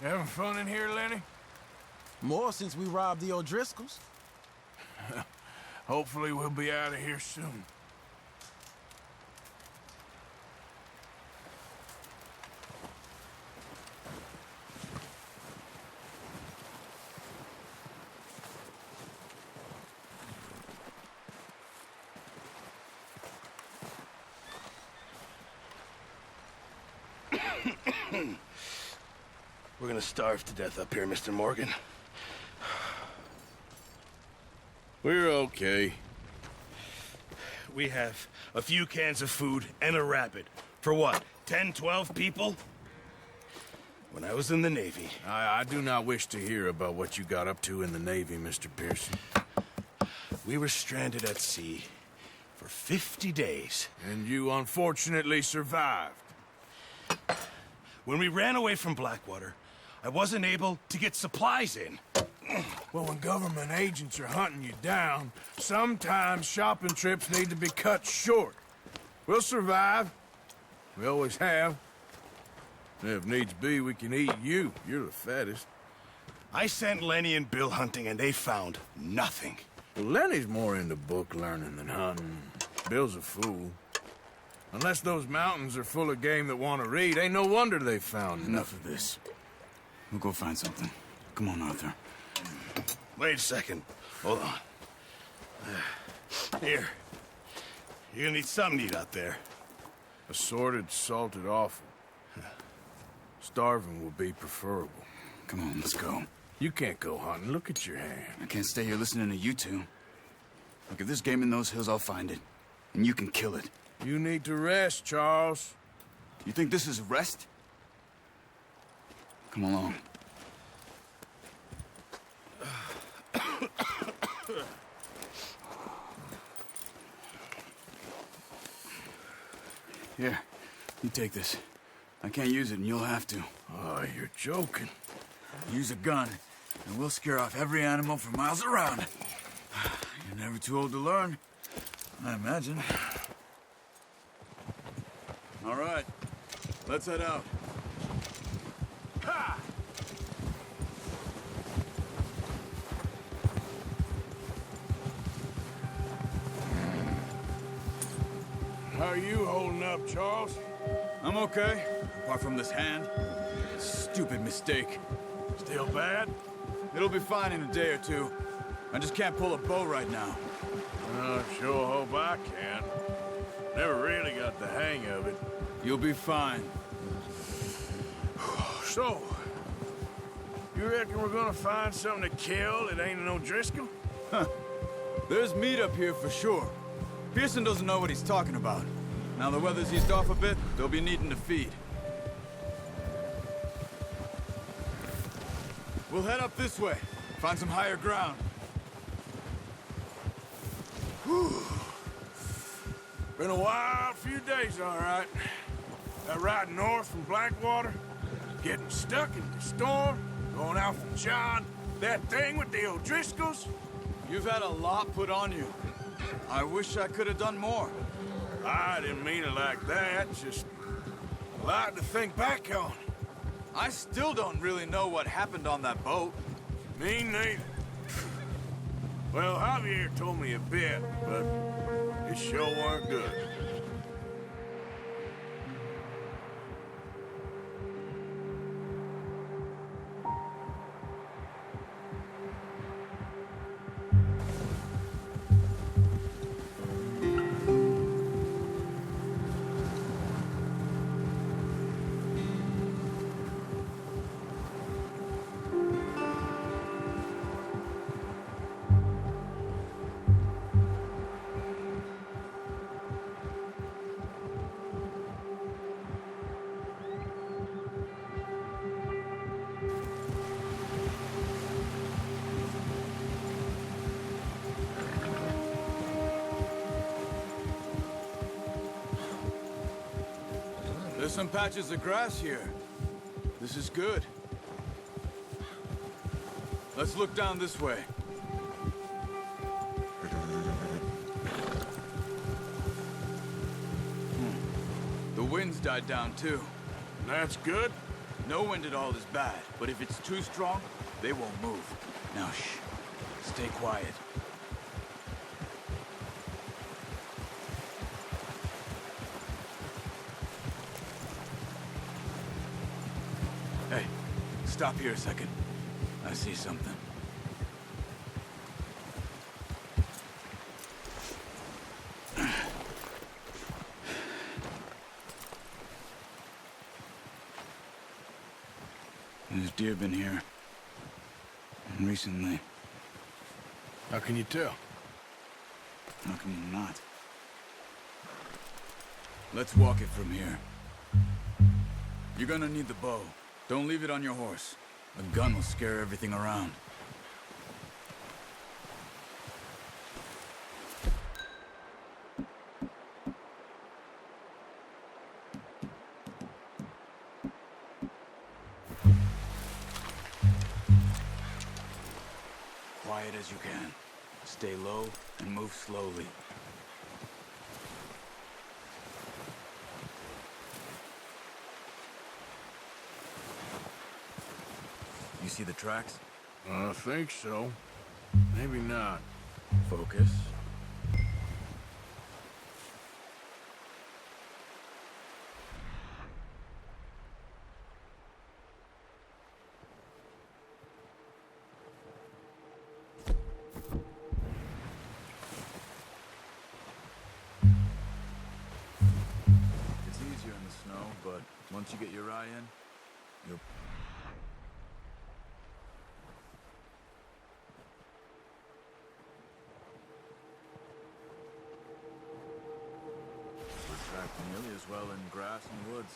Having fun in here, Lenny? More since we robbed the O'Driscolls. Hopefully we'll be out of here soon. We're gonna starve to death up here, Mr. Morgan. We're okay. We have a few cans of food and a rabbit. For what, 10, 12 people? When I was in the Navy... I do not wish to hear about what you got up to in the Navy, Mr. Pearson. We were stranded at sea for 50 days. And you unfortunately survived. When we ran away from Blackwater, I wasn't able to get supplies in. Well, when government agents are hunting you down, sometimes shopping trips need to be cut short. We'll survive. We always have. If needs be, we can eat you. You're the fattest. I sent Lenny and Bill hunting, and they found nothing. Well, Lenny's more into book learning than hunting. Bill's a fool. Unless those mountains are full of game that want to read, ain't no wonder they found Enough of this. We'll go find something. Come on, Arthur. Wait a second. Hold on. Here. You're gonna need something to eat out there. Assorted, salted offal. Starving will be preferable. Come on, let's go. You can't go hunting. Look at your hand. I can't stay here listening to you two. Look, if there's game in those hills, I'll find it. And you can kill it. You need to rest, Charles. You think this is rest? Come along. Here, you take this. I can't use it, and you'll have to. Oh, you're joking. Use a gun, and we'll scare off every animal for miles around. You're never too old to learn, I imagine. All right, let's head out. Ha! How are you holding up, Charles? I'm okay, apart from this hand. Stupid mistake. Still bad? It'll be fine in a day or two. I just can't pull a bow right now. I sure hope I can. Never really got the hang of it. You'll be fine. So, you reckon we're gonna find something to kill that ain't an O'Driscoll? There's meat up here for sure. Pearson doesn't know what he's talking about. Now the weather's eased off a bit, they'll be needing to feed. We'll head up this way, find some higher ground. Been a wild few days, all right. That ride north from Blackwater, getting stuck in the storm, going out from John, that thing with the O'Driscolls. You've had a lot put on you. I wish I could have done more. I didn't mean it like that, just a lot to think back on. I still don't really know what happened on that boat. Me neither. Well, Javier told me a bit, but it sure weren't good. There's some patches of grass here. This is good. Let's look down this way. The wind's died down too. That's good. No wind at all is bad, but if it's too strong, they won't move. Now, shh. Stay quiet. Hey, stop here a second. I see something. There's deer been here. And recently. How can you tell? How can you not? Let's walk it from here. You're gonna need the bow. Don't leave it on your horse. A gun will scare everything around. Quiet as you can. Stay low and move slowly. You see the tracks? I think so. Maybe not. Focus. It's easier in the snow, but once you get your eye in, you'll... We're tracked nearly as well in grass and woods.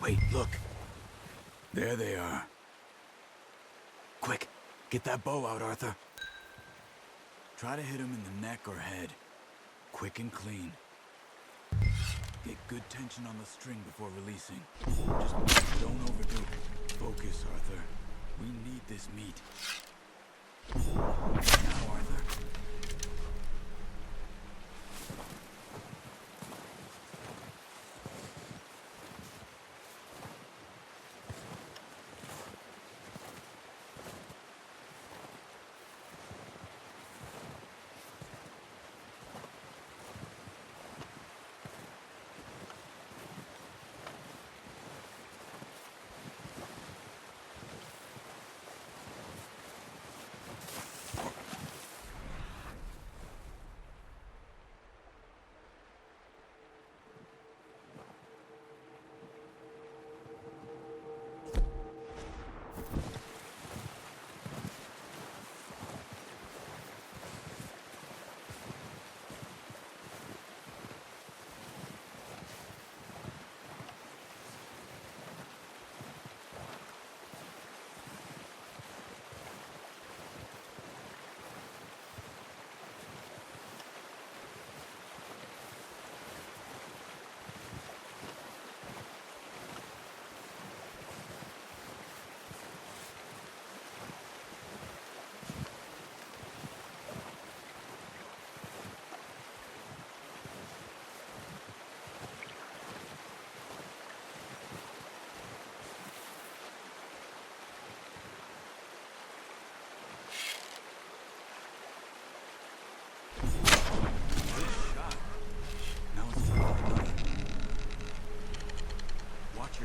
Wait, look. There they are. Quick, get that bow out, Arthur. Try to hit him in the neck or head. Quick and clean. Get good tension on the string before releasing. Just don't overdo it. Focus, Arthur. We need this meat. Now, Arthur.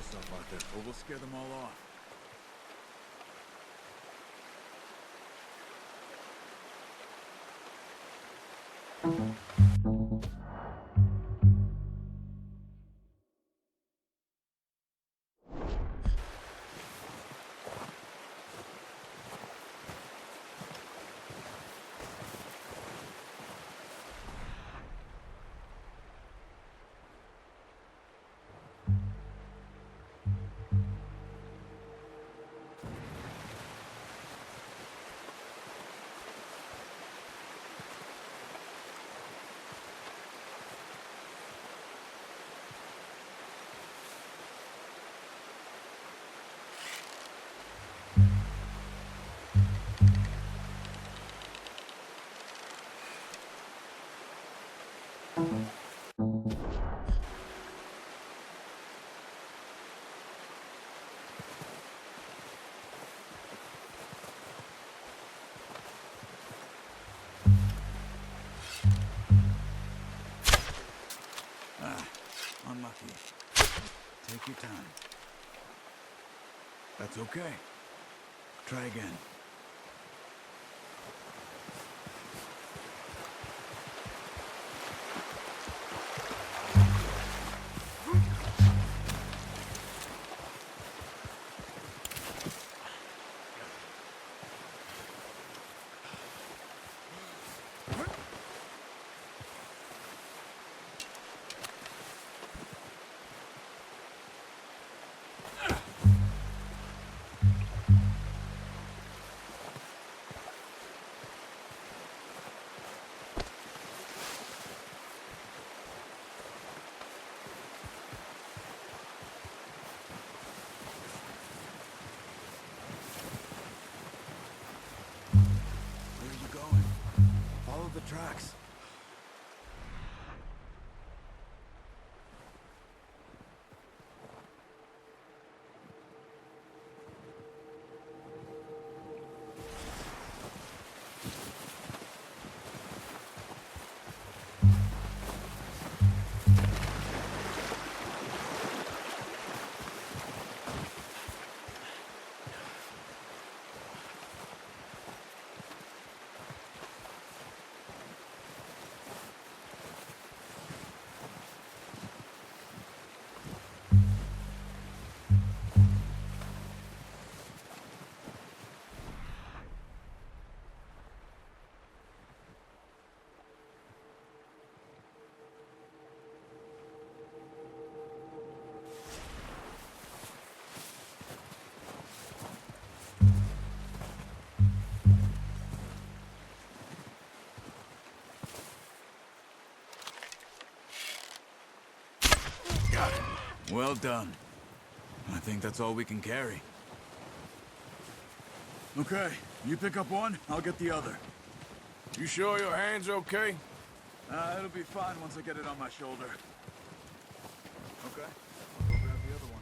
yourself out there, or we'll scare them all off. Unlucky. Take your time. That's okay. Try again. The tracks. Got it. Well done. I think that's all we can carry. Okay, you pick up one, I'll get the other. You sure your hand's okay? It'll be fine once I get it on my shoulder. Okay, I'll go grab the other one.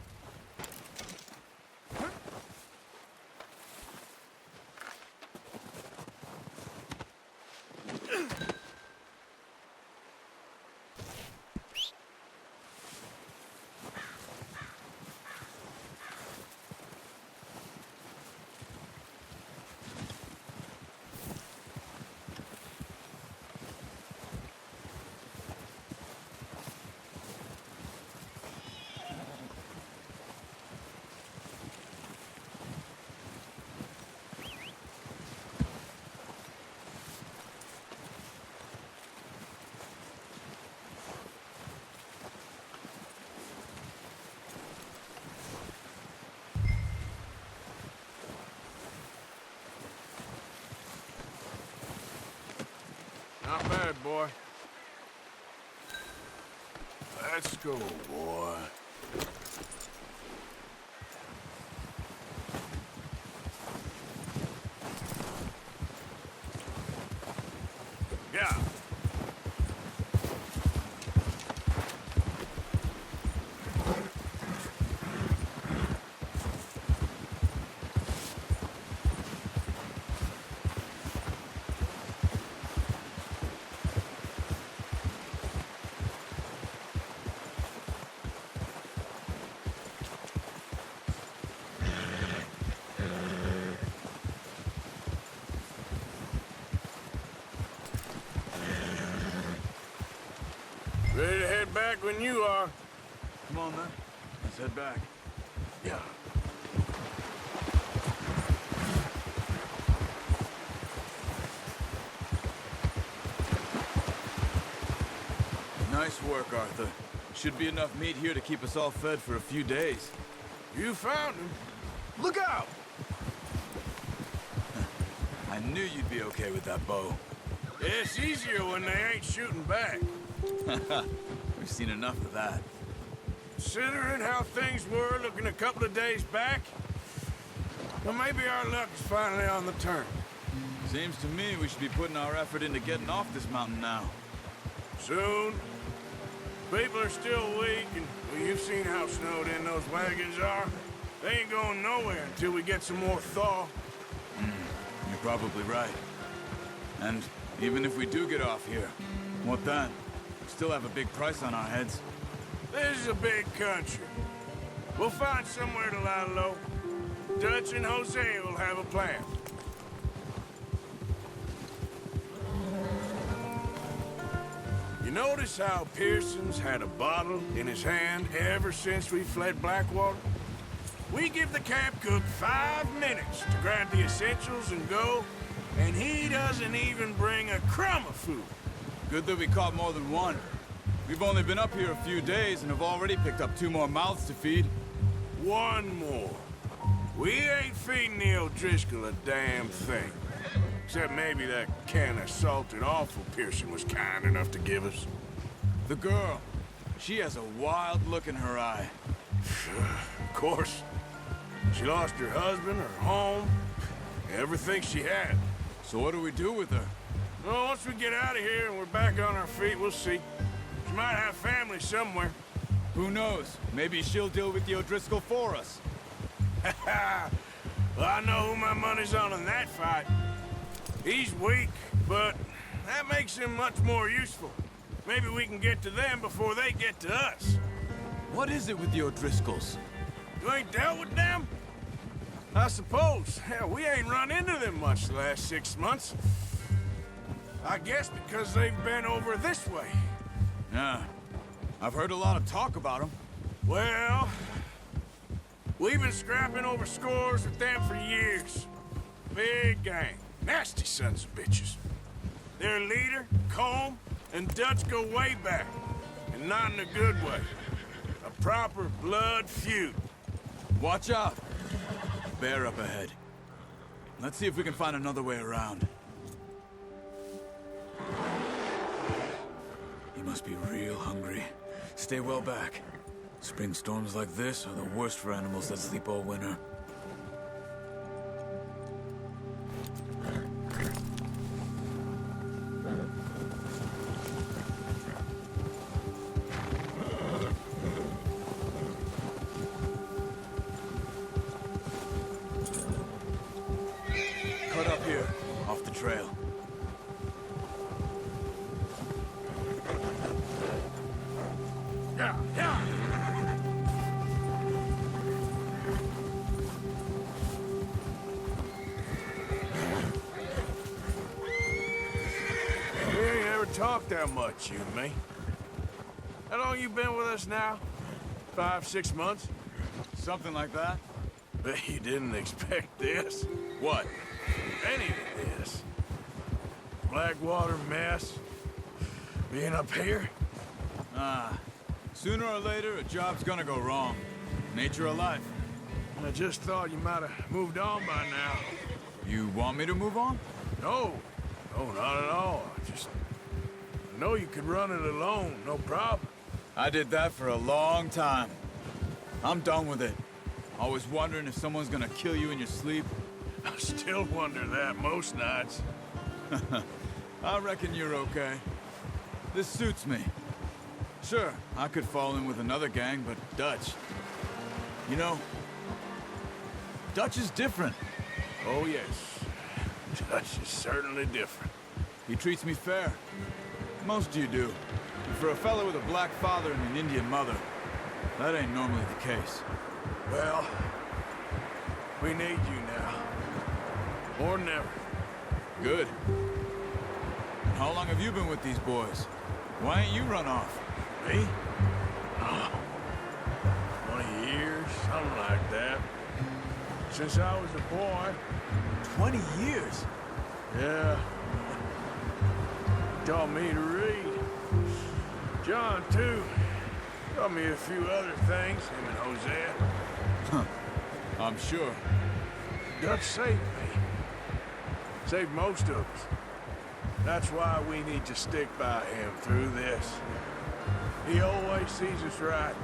Not bad, boy. Let's go, boy. Yeah. when you are. Come on, then. Let's head back. Yeah. Nice work, Arthur. Should be enough meat here to keep us all fed for a few days. You found him. Look out! I knew you'd be okay with that bow. It's easier when they ain't shooting back. We've seen enough of that. Considering how things were looking a couple of days back, well, maybe our luck is finally on the turn. Seems to me we should be putting our effort into getting off this mountain now. Soon. People are still weak, and well, you've seen how snowed in those wagons are. They ain't going nowhere until we get some more thaw. You're probably right. And even if we do get off here, what then? We still have a big price on our heads. This is a big country. We'll find somewhere to lie low. Dutch and Hosea will have a plan. You notice how Pearson's had a bottle in his hand ever since we fled Blackwater? We give the camp cook 5 minutes to grab the essentials and go, and he doesn't even bring a crumb of food. Good that we caught more than one. We've only been up here a few days and have already picked up 2 more mouths to feed. One more. We ain't feeding the O'Driscoll a damn thing. Except maybe that can of salted offal Pearson was kind enough to give us. The girl. She has a wild look in her eye. Of course. She lost her husband, her home, everything she had. So what do we do with her? Well, once we get out of here and we're back on our feet, we'll see. She might have family somewhere. Who knows? Maybe she'll deal with the O'Driscoll for us. Well, I know who my money's on in that fight. He's weak, but that makes him much more useful. Maybe we can get to them before they get to us. What is it with the O'Driscolls? You ain't dealt with them? I suppose. Hell, we ain't run into them much the last 6 months. I guess because they've been over this way. Yeah. I've heard a lot of talk about them. Well, we've been scrapping over scores with them for years. Big gang. Nasty sons of bitches. Their leader, Colm, and Dutch go way back. And not in a good way. A proper blood feud. Watch out! Bear up ahead. Let's see if we can find another way around. He must be real hungry. Stay well back. Spring storms like this are the worst for animals that sleep all winter. Cut up here, off the trail. Yeah, yeah. We ain't ever talked that much, you and me. How long you been with us now? 5, 6 months? Something like that? Bet you didn't expect this. What? Any of this. Blackwater mess. Being up here? Sooner or later, a job's gonna go wrong. Nature of life. I just thought you might have moved on by now. You want me to move on? No. No, not at all. I know you could run it alone, no problem. I did that for a long time. I'm done with it. Always wondering if someone's gonna kill you in your sleep. I still wonder that most nights. I reckon you're okay. This suits me. Sure, I could fall in with another gang, but Dutch... You know, Dutch is different. Oh, yes. Dutch is certainly different. He treats me fair. Most of you do. And for a fellow with a black father and an Indian mother, that ain't normally the case. Well, we need you now. More than ever. Good. And how long have you been with these boys? Why ain't you run off? Me? Something like that. Since I was a boy. 20 years? Yeah. Taught me to read. John, too. Taught me a few other things, him and Hosea. I'm sure. Dutch saved me. Saved most of us. That's why we need to stick by him through this. He always sees us right.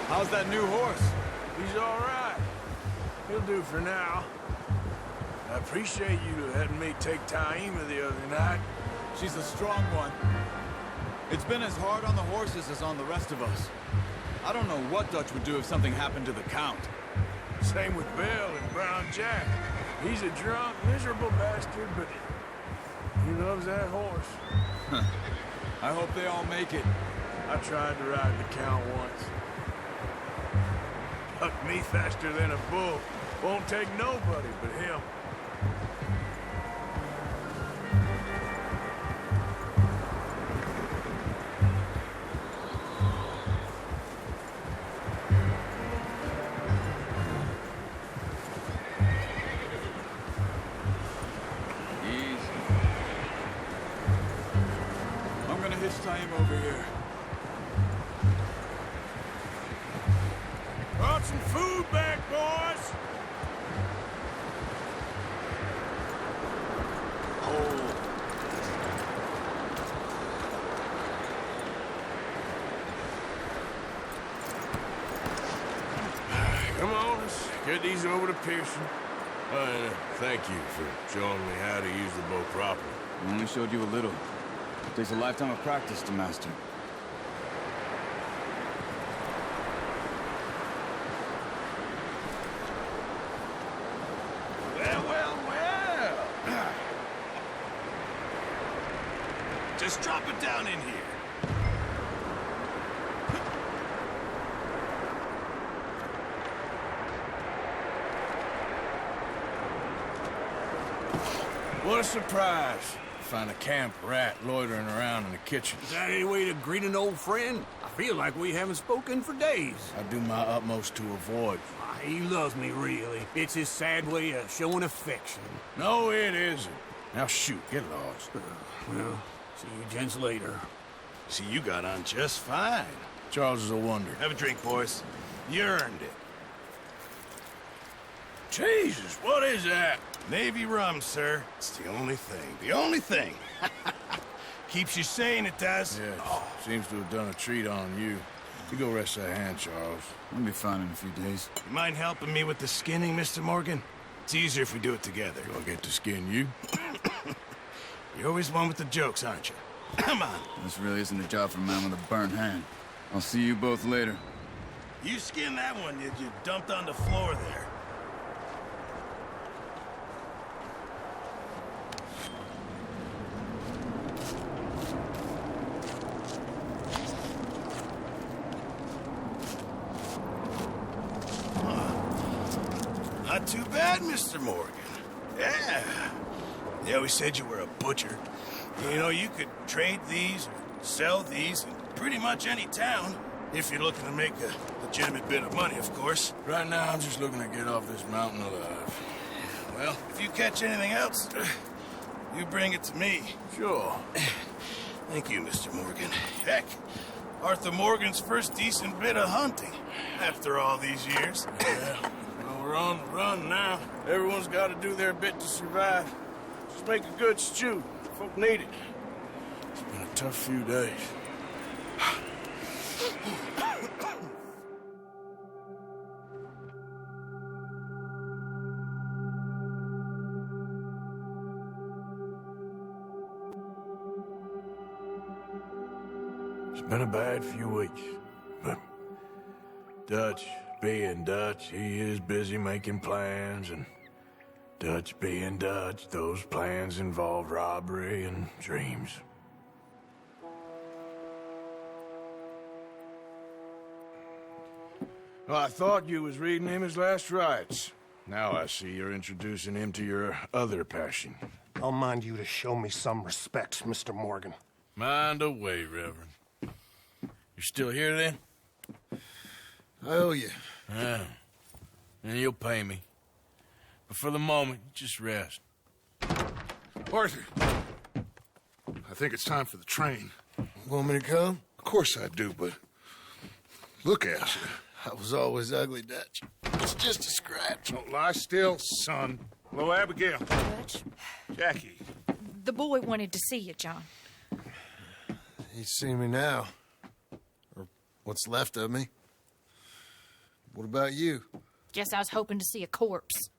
How's that new horse? He's all right. He'll do for now. I appreciate you letting me take Taima the other night. She's a strong one. It's been as hard on the horses as on the rest of us. I don't know what Dutch would do if something happened to the Count. Same with Bill and Brown Jack. He's a drunk, miserable bastard, but he loves that horse. I hope they all make it. I tried to ride the Count once. Bucked me faster than a bull. Won't take nobody but him. Easy. I'm gonna hitch Taima over here. Brought some food back, boys! Oh. Come on, let's get these over to Pearson. Thank you for showing me how to use the bow properly. I only showed you a little. It takes a lifetime of practice to master. Well. Just drop it down in here. What a surprise. Find a camp rat loitering around in the kitchen. Is that any way to greet an old friend? I feel like we haven't spoken for days. I do my utmost to avoid. He loves me, really. It's his sad way of showing affection. No, it isn't. Now shoot, get lost. Well, see you gents later. See, you got on just fine. Charles is a wonder. Have a drink, boys. You earned it. Jesus, what is that? Navy rum, sir. It's the only thing. The only thing. Keeps you sane, it does. Yes, seems to have done a treat on you. You go rest that hand, Charles. We'll be fine in a few days. You mind helping me with the skinning, Mr. Morgan? It's easier if we do it together. Do I get to skin you? You're always one with the jokes, aren't you? Come on. This really isn't a job for a man with a burnt hand. I'll see you both later. You skinned that one you dumped on the floor there. Not too bad, Mr. Morgan. Yeah. They always said you were a butcher. You know, you could trade these or sell these in pretty much any town, if you're looking to make a legitimate bit of money, of course. Right now, I'm just looking to get off this mountain alive. Well, if you catch anything else, you bring it to me. Sure. Thank you, Mr. Morgan. Heck, Arthur Morgan's first decent bit of hunting, after all these years. Yeah. Well, we're on the run now. Everyone's got to do their bit to survive. Just make a good stew. Folk need it. It's been a tough few days. It's been a bad few weeks, but Dutch being Dutch, he is busy making plans, and Dutch being Dutch, those plans involve robbery and dreams. Well, I thought you was reading him his last rites. Now I see you're introducing him to your other passion. I'll mind you to show me some respect, Mr. Morgan. Mind away, Reverend. You're still here, then? I owe you. Yeah. And you'll pay me. But for the moment, just rest. Arthur, I think it's time for the train. Want me to come? Of course I do, but look at you. I was always ugly, Dutch. It's just a scratch. Don't lie still, son. Hello, Abigail. Dutch, Jackie. the boy wanted to see you, John. He's seen me now. Or what's left of me. What about you? Guess I was hoping to see a corpse.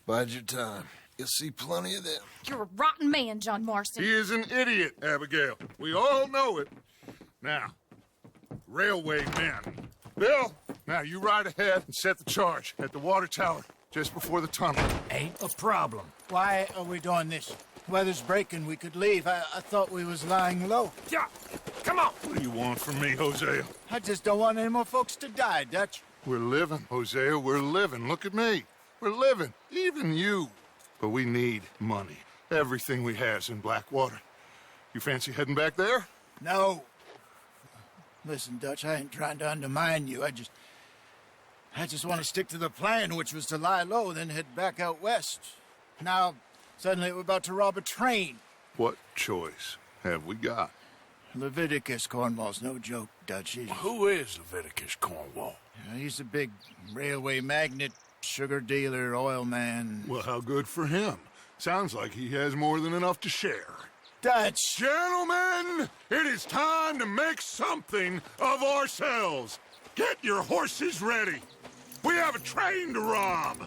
Bide your time. You'll see plenty of them. You're a rotten man, John Marston. He is an idiot, Abigail. We all know it. Now, railway men. Bill, now you ride ahead and set the charge at the water tower just before the tunnel. Ain't a problem. Why are we doing this? Weather's breaking. We could leave. I thought we was lying low. Yeah, come on. What do you want from me, Hosea? I just don't want any more folks to die, Dutch. We're living, Hosea. We're living. Look at me. We're living. Even you. But we need money. Everything we has in Blackwater. You fancy heading back there? No. Listen, Dutch, I ain't trying to undermine you. I just want to stick to the plan, which was to lie low, then head back out west. Now, suddenly we're about to rob a train. What choice have we got? Leviticus Cornwall's no joke, Dutch. Who is Leviticus Cornwall? He's a big railway magnate, sugar dealer, oil man. Well, how good for him. Sounds like he has more than enough to share. Dutch! Gentlemen, it is time to make something of ourselves. Get your horses ready. We have a train to rob.